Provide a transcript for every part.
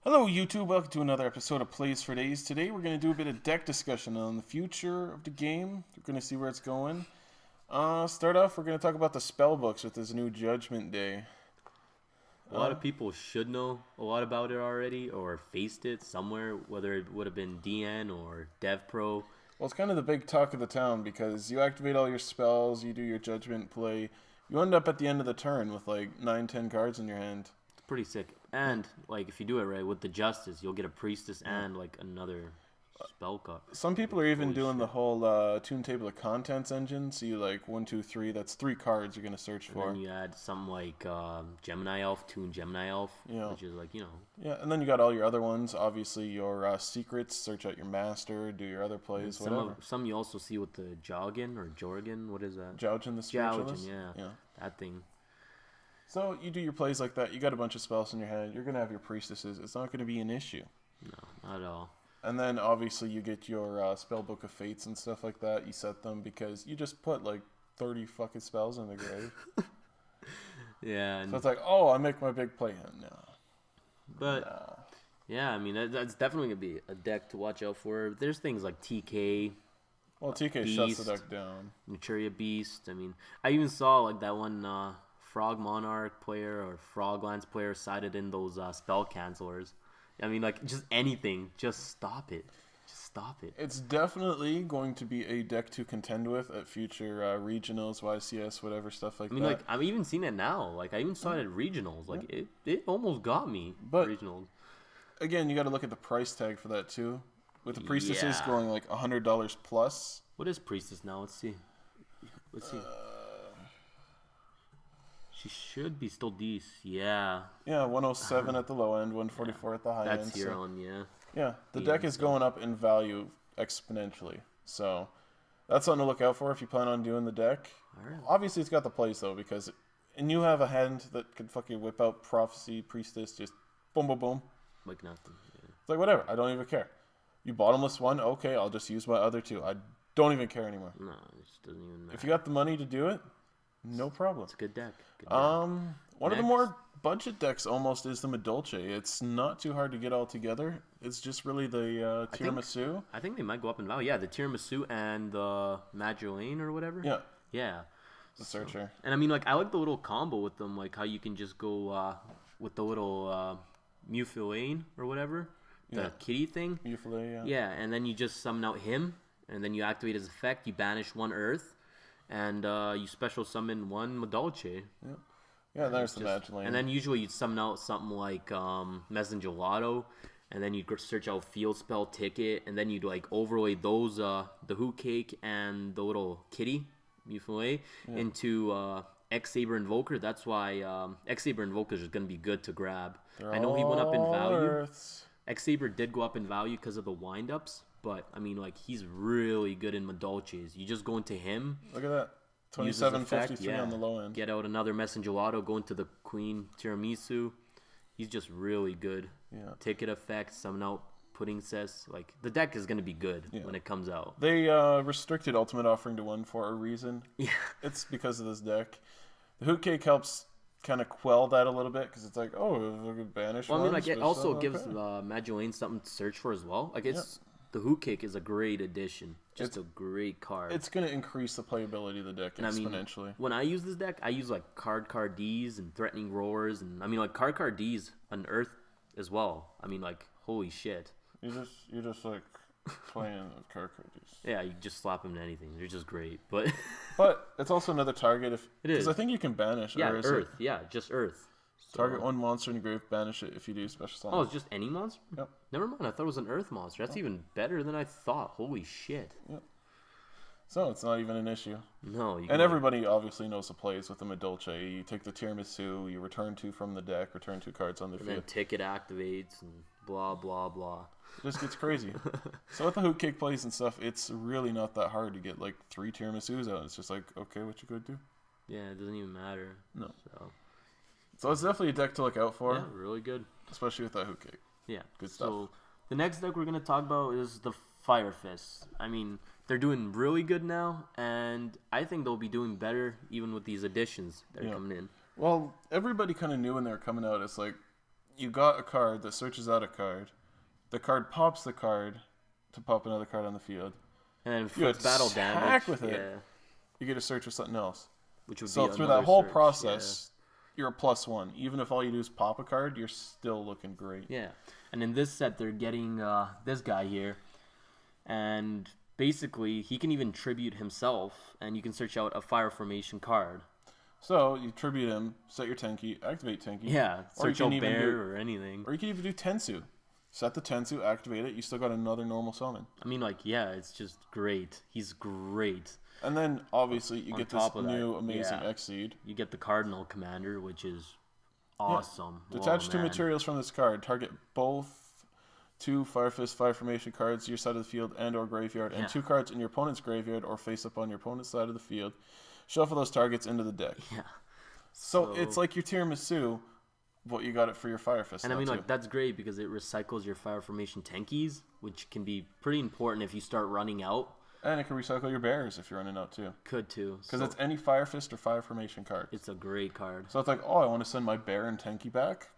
Hello YouTube, welcome to another episode of Plays for Days. Today we're going to do a bit of deck discussion on the future of the game. We're going to see where it's going. Start off, we're going to talk about the spell books with this new Judgment Day. A lot of people should know a lot about it already or faced it somewhere, whether it would have been DN or DevPro. Well, it's kind of the big talk of the town because you activate all your spells, you do your Judgment play, you end up at the end of the turn with like 9-10 cards in your hand. It's pretty sick. And, like, if you do it right with the Justice, you'll get a Priestess and, like, another spell card. Some people are even doing the whole Tune Table of Contents engine. So you like 1, 2, 3. That's 3 cards you're gonna search for. And then you add something like Gemini Elf, Tune Gemini Elf, which is like, Yeah, and then you got all your other ones. Obviously, your secrets. Search out your master. Do your other plays. Whatever. Some you also see with the Joggin or Jorgen. What is that? Jougin the Spiritualist. Jougin, yeah. That thing. So you do your plays like that. You got a bunch of spells in your hand. You're gonna have your priestesses. It's not gonna be an issue. No, not at all. And then obviously you get your spell book of fates and stuff like that. You set them because you just put like 30 fucking spells in the grave. Yeah. And so it's like, oh, I make my big play. No. But yeah, I mean that's definitely gonna be a deck to watch out for. There's things like TK. Well, TK Beast, shuts the deck down. Maturia Beast. I mean, I even saw like that one Frog Monarch player or Froglands player cited in those spell cancelers. I mean, like, just anything. Just stop it. Just stop it. It's definitely going to be a deck to contend with at future regionals, YCS, whatever, stuff like that. I mean, like, I've even seen it now. Like, I even saw it at regionals. Like, it almost got me at regionals. Again, you got to look at the price tag for that, too. With the priestesses going, like, $100 plus. What is priestess now? Let's see. She should be still decent, yeah. Yeah, 107 at the low end, 144 at the high end. That's here on, yeah. Yeah, the deck is going up in value exponentially. So that's something to look out for if you plan on doing the deck. Alright. Obviously, it's got the place, though, because... And you have a hand that can fucking whip out Prophecy, Priestess, just boom, boom, boom. Like nothing, yeah. It's like, whatever, I don't even care. You bottomless one, okay, I'll just use my other two. I don't even care anymore. No, it just doesn't even matter. If you got the money to do it, no problem. It's a good deck. One of the more budget decks almost is the Medolce. It's not too hard to get all together. It's just really the Tiramisu. I think they might go up in value. Yeah, the Tiramisu and the Magdalene or whatever. Yeah. Yeah. The Searcher. And I mean, like, I like the little combo with them, like how you can just go with the little Mufilane or whatever, the kitty thing. Mufilane, yeah. Yeah, and then you just summon out him, and then you activate his effect. You banish 1 Earth. And you special summon 1 Medolce. Yeah, yeah. There's the Magdalene. And then usually you'd summon out something like Messengelado, and then you'd search out Field Spell Ticket, and then you'd like overlay those the Hoot Cake and the little kitty Mufilane into X-Saber Invoker. That's why X-Saber Invoker is going to be good to grab. I know he went up in value. X-Saber did go up in value because of the wind-ups. But, I mean, like, he's really good in Medolces. You just go into him. Look at that. 27.53 on the low end. Get out another Messengelado, go into the Queen Tiramisu. He's just really good. Yeah. Ticket effect, summon out Pudding Cess. Like, the deck is going to be good when it comes out. They restricted Ultimate Offering to 1 for a reason. Yeah. It's because of this deck. The Hoot Cake helps kind of quell that a little bit because it's like, oh, we could banish Well, I mean, like, it also gives Magdalene something to search for as well. Like, it's... Yeah. The Hoot Cake is a great addition. Just a great card. It's going to increase the playability of the deck exponentially. I mean, when I use this deck, I use like card Ds and Threatening Roars. And I mean, like card Ds on Earth as well. I mean, like, holy shit. You're just like playing with card Ds. Yeah, you just slap them to anything. They're just great. But it's also another target. It is. Because I think you can banish. Yeah, Earth. Yeah, just Earth. Target 1 monster in the grave, banish it if you do special summon. Oh, it's just any monster? Yep. Never mind, I thought it was an Earth monster. That's even better than I thought. Holy shit. Yep. So it's not even an issue. No. And everybody obviously knows the plays with the Medolce. You take the Tiramisu, you return 2 from the deck, return 2 cards on the field. And then Ticket activates and blah, blah, blah. It just gets crazy. So with the Hoot Cake plays and stuff, it's really not that hard to get like 3 Tiramisus out. It's just like, okay, what you could do? Yeah, it doesn't even matter. No. So it's definitely a deck to look out for. Yeah, really good. Especially with that Hoot Cake. Yeah. Good stuff. So the next deck we're going to talk about is the Fire Fist. I mean, they're doing really good now, and I think they'll be doing better even with these additions that are coming in. Well, everybody kind of knew when they were coming out. It's like, you got a card that searches out a card. The card pops the card to pop another card on the field. And You inflicts battle attack damage. with it. Yeah. You get to search with something else. Which would So be through another that whole search, process, you're a +1. Even if all you do is pop a card, you're still looking great. Yeah. And in this set, they're getting this guy here. And basically, he can even tribute himself, and you can search out a fire formation card. So you tribute him, set your Tenki, activate Tenki. Yeah, Or you search can out even bear or anything. Or you can even do Tensu. Set the Tensu, activate it, you still got another normal summon. I mean, like, yeah, it's just great. He's great. And then, obviously, you On get this top of that, new amazing yeah. Xseed. You get the Cardinal Commander, which is awesome. Detach Whoa, 2 man. materials from this card. Target both 2 Fire Fist Fire Formation cards to your side of the field and or graveyard, and 2 cards in your opponent's graveyard or face up on your opponent's side of the field. Shuffle those targets into the deck. Yeah. So it's like your tiramisu, but you got it for your Fire Fist. And I now, mean, too. like, that's great because it recycles your Fire Formation Tenkis, which can be pretty important if you start running out. And it can recycle your bears if you're running out, too. Could too. Because it's any Fire Fist or Fire Formation card. It's a great card. So it's like, oh, I want to send my bear and Tenki back?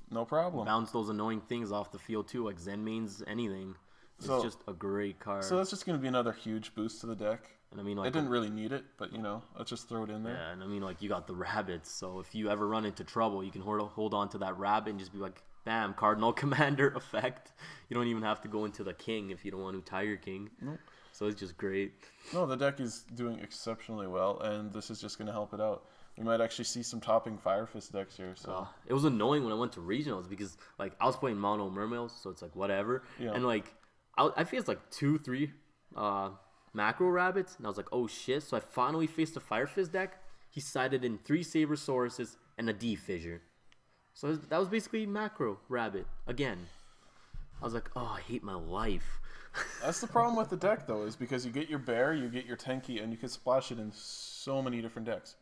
No problem. Bounce those annoying things off the field too, like Zen mains, anything. It's just a great card. So that's just going to be another huge boost to the deck. And I mean, like, it didn't really need it, but, let's just throw it in there. Yeah, and I mean, like, you got the rabbits, so if you ever run into trouble, you can hold on to that rabbit and just be like, bam, Cardinal Commander effect. You don't even have to go into the king if you don't want to Tiger King. Nope. So it's just great. No, the deck is doing exceptionally well, and this is just going to help it out. We might actually see some topping Fire Fist decks here. So it was annoying when I went to regionals because, like, I was playing mono Mermails, so it's like whatever. Yeah. And like, I faced like 2-3 macro rabbits, and I was like, oh shit. So I finally faced a Fire Fist deck. He sided in 3 Sabersauruses and a D Fissure. So that was basically macro rabbit again. I was like, oh, I hate my life. that's the problem with the deck, though, is because you get your bear, you get your Tenki, and you can splash it in so many different decks.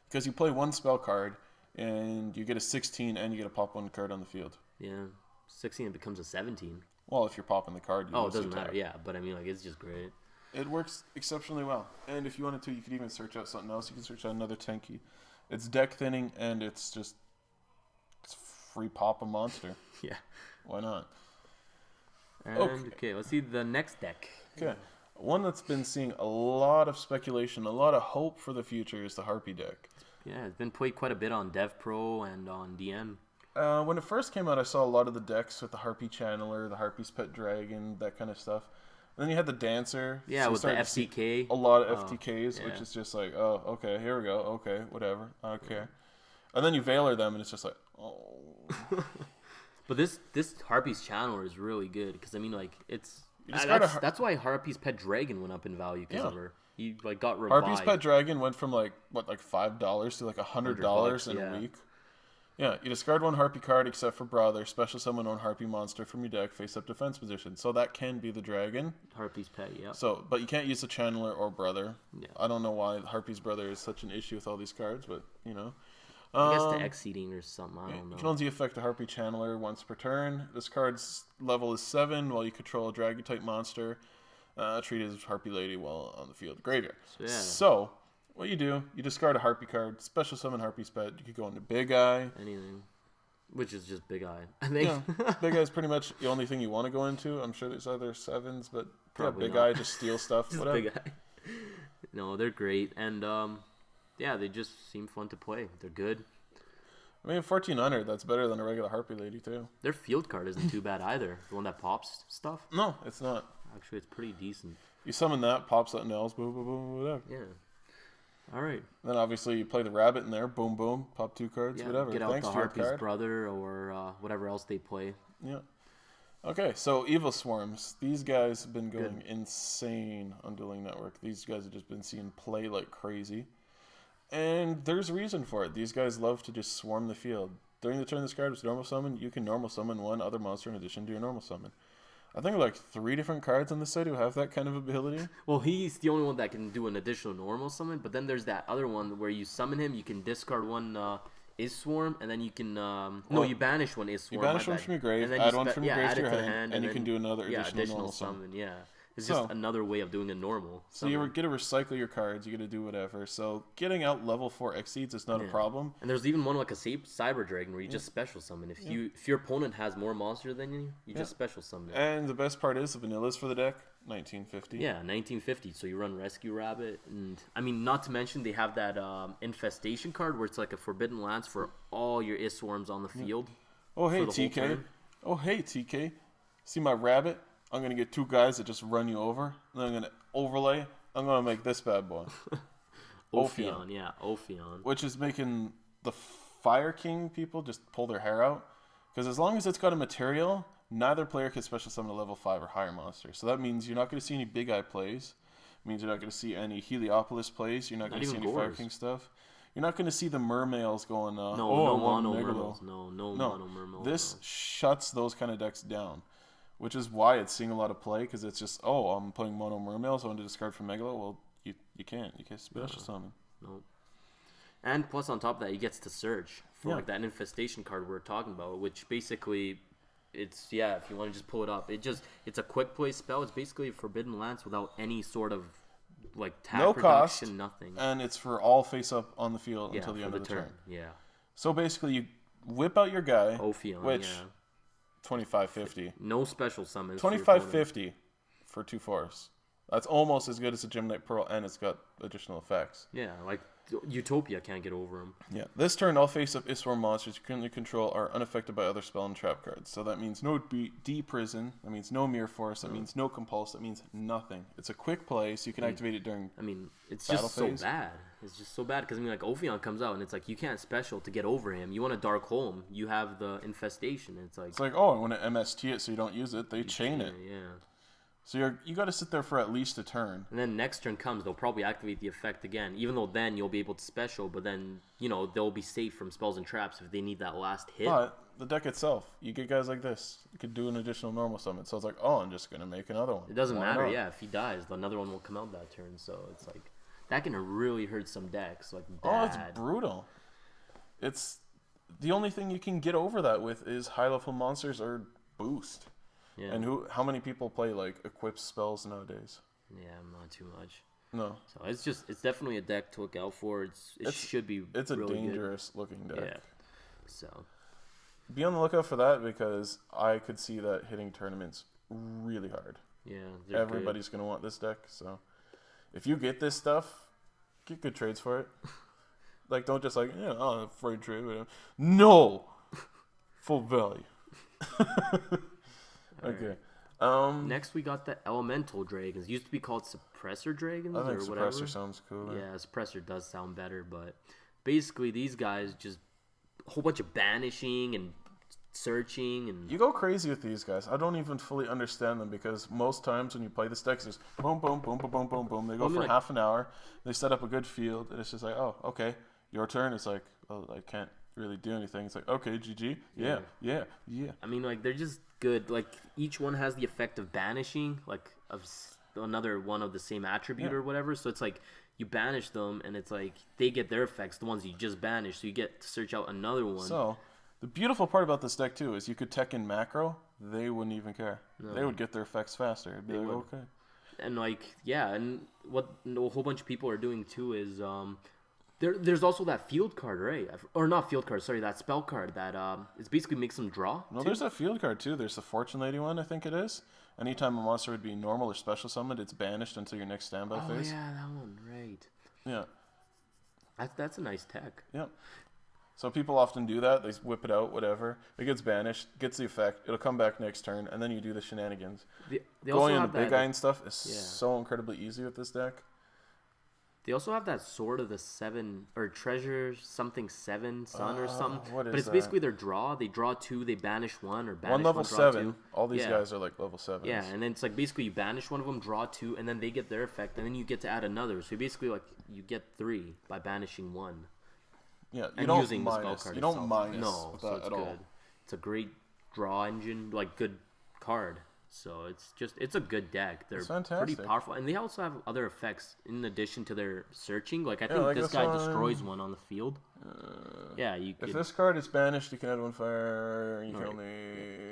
Because you play one spell card, and you get a 16, and you get a pop 1 card on the field. Yeah, 16 it becomes a 17. Well, if you're popping the card, you Oh, it lose doesn't attack. matter. Yeah, but I mean, like, it's just great. It works exceptionally well. And if you wanted to, you could even search out something else. You can search out another Tenki. It's deck thinning, and it's free pop a monster. Yeah. Why not? And, Okay. okay, let's see the next deck. Okay. One that's been seeing a lot of speculation, a lot of hope for the future is the Harpy deck. Yeah, it's been played quite a bit on Dev Pro and on DM. When it first came out, I saw a lot of the decks with the Harpy Channeler, the Harpy's Pet Dragon, that kind of stuff. And then you had the Dancer. Yeah, so you with the started to see FTK. a lot of FTKs, yeah. which is just like, oh, okay, here we go. Okay, whatever. I don't care. And then you Veiler them, and it's just like, oh. But this Harpy's Channeler is really good because I mean, like, it's just that's why Harpy's Pet Dragon went up in value because Yeah. of her. He like got revived. Harpy's Pet Dragon went from like $5 to like $100 in yeah. a week. Yeah, you discard 1 Harpy card except for Brother, special summon 1 Harpy monster from your deck, face up defense position. So that can be the dragon. Harpy's Pet, yeah. So, but you can't use the Channeler or Brother. Yeah. I don't know why Harpy's Brother is such an issue with all these cards, but I guess the exceeding or something. I don't You know. can only affect a Harpy Channeler once per turn. This card's level is 7 while you control a dragon type monster. Treat it as Harpy Lady while on the field graveyard. Yeah. So, what you do, you discard a Harpy card, special summon Harpy's Pet. You could go into Big Eye. Anything, which is just Big Eye. I think. Yeah, Big Eye is pretty much the only thing you want to go into. I'm sure there's other 7s, but Probably Big not. Eye, just steal stuff, Just whatever. Big Eye. No, they're great, and yeah, they just seem fun to play. They're good. I mean, 1400, that's better than a regular Harpy Lady, too. Their field card isn't too bad either. The one that pops stuff. No, it's not. Actually, it's pretty decent. You summon that, pops something else, boom, boom, boom, whatever. Yeah. All right. Then obviously you play the rabbit in there, boom, boom, pop 2 cards, Yeah, whatever. get out Thanks the to your Harpy's card. Brother or whatever else they play. Yeah. Okay, so Evil Swarms. These guys have been going insane on Dueling Network. These guys have just been seeing play like crazy. And there's a reason for it. These guys love to just swarm the field. During the turn this card was normal summon, you can normal summon 1 other monster in addition to your normal summon. I think like 3 different cards on the side who have that kind of ability. Well, he's the only one that can do an additional normal summon, but then there's that other one where you summon him, you can discard 1 Is Swarm, and then you can you banish 1 Is Swarm. You banish one from your grave, and then add one from your grave add to it your to the hand, hand, and you then, can do another additional normal summon. Yeah, It's So- just another way of doing a normal. So you get to recycle your cards, you get to do whatever. So getting out level 4 Exceeds is not a problem. And there's even one like a Cyber Dragon where you just special summon. If your opponent has more monster than you, you just special summon it. And the best part is the vanillas for the deck, 1950. Yeah, 1950. So you run Rescue Rabbit, and I mean, not to mention they have that Infestation card where it's like a Forbidden Lance for all your Iswarms on the field. Oh hey for the whole TK. turn. Oh hey TK. See my rabbit? I'm gonna get 2 guys that just run you over. And then I'm gonna overlay. I'm gonna make this bad boy. Ophion, yeah, Ophion. Which is making the Fire King people just pull their hair out. Because as long as it's got a material, neither player can special summon a level 5 or higher monster. So that means you're not going to see any Big Eye plays. It means you're not going to see any Heliopolis plays. You're not going to see any Fire King stuff. You're not going to see the mermails going, No oh, mono Megalo. mermals. No mono mermals. This shuts those kind of decks down. Which is why it's seeing a lot of play. Because it's just, oh, I'm playing mono mermails. I want to discard from Megalo. Well, you can't. You can't special summon. No. And plus on top of that, he gets to search for like that Infestation card we're talking about, which basically, it's if you want to just pull it up, it's a quick play spell. It's basically a Forbidden Lance without any sort of like tap No cost, reduction, nothing. and it's for all face up on the field until the end of the turn. Yeah. So basically, you whip out your guy, Ophion, which 2550. No special summons. 2550 for 2 forests. That's almost as good as a Gemini Pearl, and it's got additional effects. Yeah, like Utopia can't get over him. Yeah. This turn, all face-up Iswar monsters you currently control are unaffected by other spell and trap cards. So that means no D-Prison. That means no Mirror Force. That means no Compulse. That means nothing. It's a quick play, so you can activate it during. I mean, it's battle just phase. so bad. It's just so bad because I mean, like Ophion comes out and it's like you can't special to get over him. You want a Dark Home, you have the Infestation. And it's like Oh, I want to MST it so you don't use it. They chain it. Yeah. So you got to sit there for at least a turn. And then next turn comes, they'll probably activate the effect again. Even though then you'll be able to special, but then they'll be safe from spells and traps if they need that last hit. But the deck itself, you get guys like this. You could do an additional normal summon. So it's like, oh, I'm just gonna make another one. It doesn't Why matter. not? Yeah, if he dies, another one will come out that turn. So it's like that can really hurt some decks. Like Oh, bad. it's brutal. It's the only thing you can get over that with is high level monsters or boost. Yeah. And how many people play like equip spells nowadays? Yeah, not too much. No. So it's definitely a deck to look out for. It should be. It's a really dangerous looking deck. good. Yeah. So Be on the lookout for that because I could see that hitting tournaments really hard. yeah, Everybody's gonna want this deck. So if you get this stuff, get good trades for it. Like don't just free trade. Whatever. No, full value. Okay. Next, we got the Elemental Dragons. Used to be called Suppressor Dragons I think or whatever. Suppressor sounds cooler. Yeah, Suppressor does sound better, but basically these guys just a whole bunch of banishing and searching and You go crazy with these guys. I don't even fully understand them because most times when you play this deck, it's just boom, boom, boom, boom, boom, boom, boom. They go for half an hour. They set up a good field, and it's just like, oh, okay, your turn. It's like, oh, I can't really do anything. It's like, okay, GG. Yeah. I mean, like they're just good. Like each one has the effect of banishing, like another one of the same attribute or whatever. So it's like you banish them, and it's like they get their effects, the ones you just banished. So you get to search out another one. So the beautiful part about this deck too is you could tech in macro. They wouldn't even care. No. They would get their effects faster. It'd be okay. And and what a whole bunch of people are doing too is there's also that field card, right? Or not field card, sorry, that spell card that it's basically makes them draw. No, there's a field card too. There's the Fortune Lady one, I think it is. Anytime a monster would be normal or special summoned, it's banished until your next standby phase. Oh yeah, that one, right. Yeah. That's a nice tech. Yeah. So people often do that. They whip it out, whatever. It gets banished, gets the effect. It'll come back next turn, and then you do the shenanigans. They Going into big eye and stuff is so incredibly easy with this deck. They also have that Sword of the Seven, or Treasure something 7 Sun or something. What is but it's that? basically their draw. They draw 2, they banish 1, or banish 1, level draw 7. 2. All these guys are like level 7s. Yeah, and then it's like basically you banish one of them, draw 2, and then they get their effect, and then you get to add another. So basically like you get 3 by banishing 1. Yeah, You don't using the spell card. You don't minus no, with so that it's at good. all. It's a great draw engine, like good card. So it's a good deck. They're pretty fantastic. powerful, and they also have other effects in addition to their searching. Like I think like this this guy one. destroys one on the field. Yeah, you If could, this card is banished, you can add 1 fire. You can only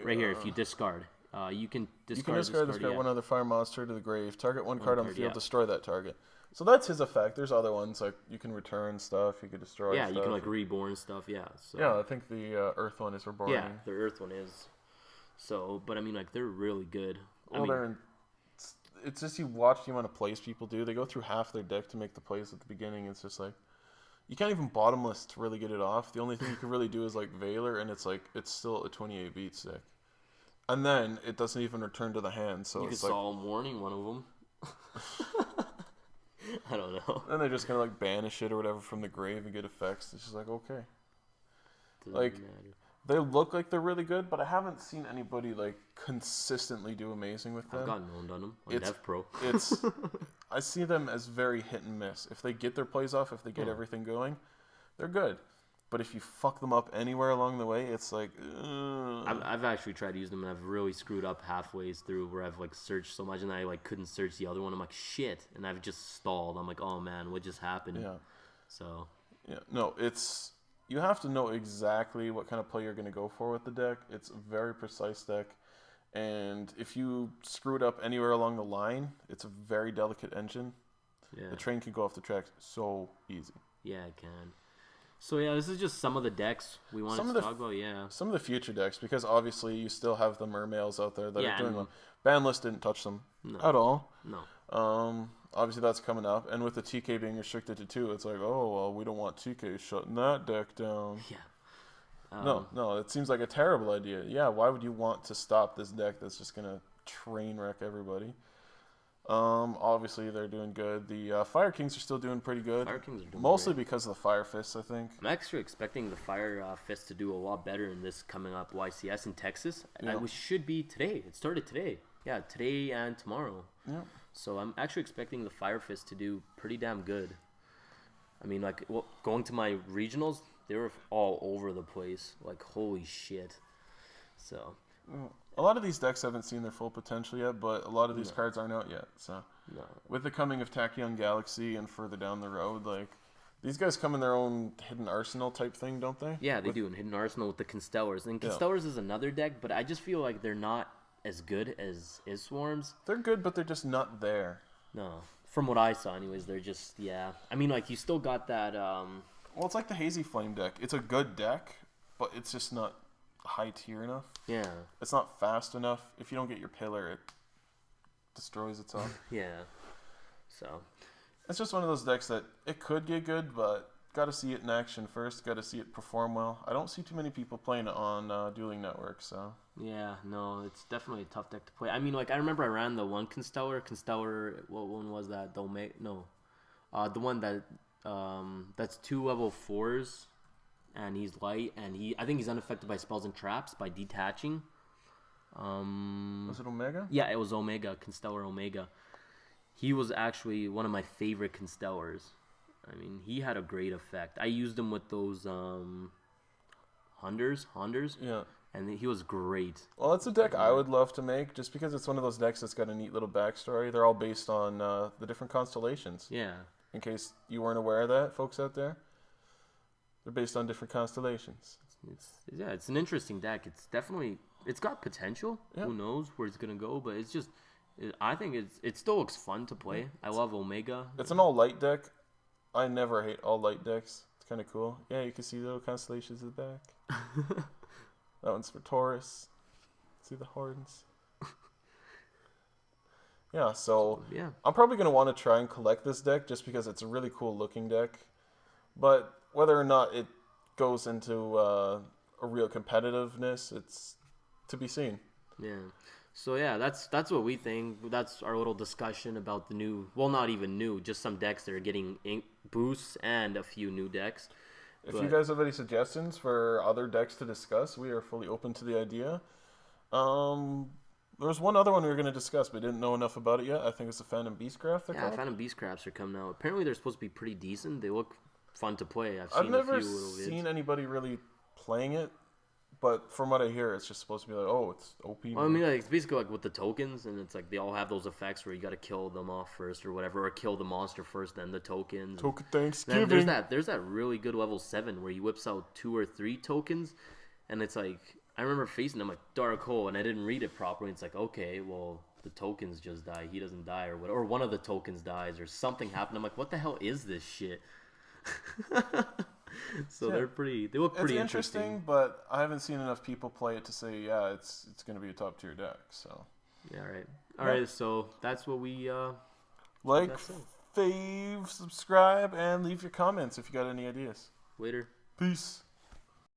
right here if you discard. You can You can discard this card, yeah. one other fire monster to the grave. Target one card on the card, field, yeah. destroy that target. So that's his effect. There's other ones, like you can return stuff, you can destroy Yeah, stuff. you can like reborn stuff, yeah. So. Yeah, I think the Earth one is reborn. Yeah, the Earth one is. So, but I mean, like, they're really good. Well, it's just you watch the amount of plays people do. They go through half their deck to make the plays at the beginning. It's just like, you can't even bottomless to really get it off. The only thing you can really do is like Valor, and it's like, it's still a 28 beat stick. And then it doesn't even return to the hand, so you it's could like... Solemn Warning one of them. I don't know. Then they're just gonna like banish it or whatever from the grave and get effects. It's just like, okay. Doesn't Like, matter. they look like they're really good, but I haven't seen anybody like consistently do amazing with them. I've gotten owned on them on Dev Pro. I see them as very hit and miss. If they get their plays off, if they get everything going, they're good. But if you fuck them up anywhere along the way, it's like... I've actually tried to use them, and I've really screwed up halfway through where I've like searched so much, and I like couldn't search the other one. I'm like, shit, and I've just stalled. I'm like, oh man, what just happened? Yeah. So. Yeah. No, it's... You have to know exactly what kind of play you're going to go for with the deck. It's a very precise deck. And if you screw it up anywhere along the line, it's a very delicate engine. Yeah. The train can go off the tracks so easy. Yeah, it can. So yeah, this is just some of the decks we wanted to talk about. Yeah, some of the future decks, because obviously you still have the mermails out there that are doing well. Banlist didn't touch them at all. No. Obviously that's coming up, and with the TK being restricted to 2, it's like, oh well, we don't want TK shutting that deck down. Yeah. No, it seems like a terrible idea. Yeah, why would you want to stop this deck that's just gonna train wreck everybody? Obviously they're doing good. The Fire Kings are still doing pretty good. Fire Kings are doing mostly great. Because of the Fire Fists, I think. I'm actually expecting the Fire Fist to do a lot better in this coming up YCS in Texas. Yeah. Which should be today. It started today. Yeah, today and tomorrow. Yeah. So I'm actually expecting the Fire Fist to do pretty damn good. I mean, like, going to my regionals, they were all over the place. Like, holy shit. So... A lot of these decks haven't seen their full potential yet, but a lot of these cards aren't out yet. So, with the coming of Tachyon Galaxy and further down the road, like, these guys come in their own hidden arsenal type thing, don't they? Yeah, they do in hidden arsenal with the Constellars. And Constellars is another deck, but I just feel like they're not as good as Swarms. They're good, but they're just not there. No, from what I saw, anyways, they're just I mean, like, you still got that. Well, it's like the Hazy Flame deck. It's a good deck, but it's just not high tier enough. Yeah. It's not fast enough. If you don't get your pillar, it destroys itself. Yeah. So. It's just one of those decks that it could get good, but got to see it in action first. Got to see it perform well. I don't see too many people playing it on Dueling Network, so. Yeah, no, it's definitely a tough deck to play. I mean, like, I remember I ran the one Constellar. What one was that? The one that that's 2 level 4s. And he's light, and I think he's unaffected by spells and traps by detaching. Was it Omega? Yeah, it was Omega, Constellar Omega. He was actually one of my favorite Constellars. I mean, he had a great effect. I used him with those Honders. Yeah. And he was great. Well, it's a deck I would love to make, just because it's one of those decks that's got a neat little backstory. They're all based on the different constellations. Yeah. In case you weren't aware of that, folks out there. They're based on different constellations. It's an interesting deck. It's got potential. Yeah. Who knows where it's gonna go? But it's just, I think it still looks fun to play. I love Omega. It's an all light deck. I never hate all light decks. It's kind of cool. Yeah, you can see the little constellations at the back. That one's for Taurus. See the horns. Yeah, so I'm probably gonna want to try and collect this deck just because it's a really cool looking deck, but whether or not it goes into a real competitiveness, it's to be seen. Yeah. So yeah, that's what we think. That's our little discussion about the new, well, not even new, just some decks that are getting boosts and a few new decks. If you guys have any suggestions for other decks to discuss, we are fully open to the idea. There was one other one we were going to discuss, but didn't know enough about it yet. I think it's the Phantom Beastcraft. Phantom Beastcrafts are coming out. Apparently they're supposed to be pretty decent. They look fun to play. I've never seen anybody really playing it, but from what I hear, it's just supposed to be like, oh, it's OP. Well, I mean, like, it's basically like with the tokens, and it's like they all have those effects where you got to kill them off first or whatever, or kill the monster first, then the tokens. Token Thanksgiving. There's that really good level 7 where he whips out 2 or 3 tokens, and it's like I remember facing him like dark hole, and I didn't read it properly. It's like, okay, well, the tokens just die. He doesn't die, or what? Or one of the tokens dies, or something happened. I'm like, what the hell is this shit? So Yeah. they look pretty It's interesting. but I haven't seen enough people play it to say, yeah, it's going to be a top tier deck. So Yeah, all right. So that's what we like, that's it. fave, subscribe, and leave your comments if you got any ideas. Later. Peace.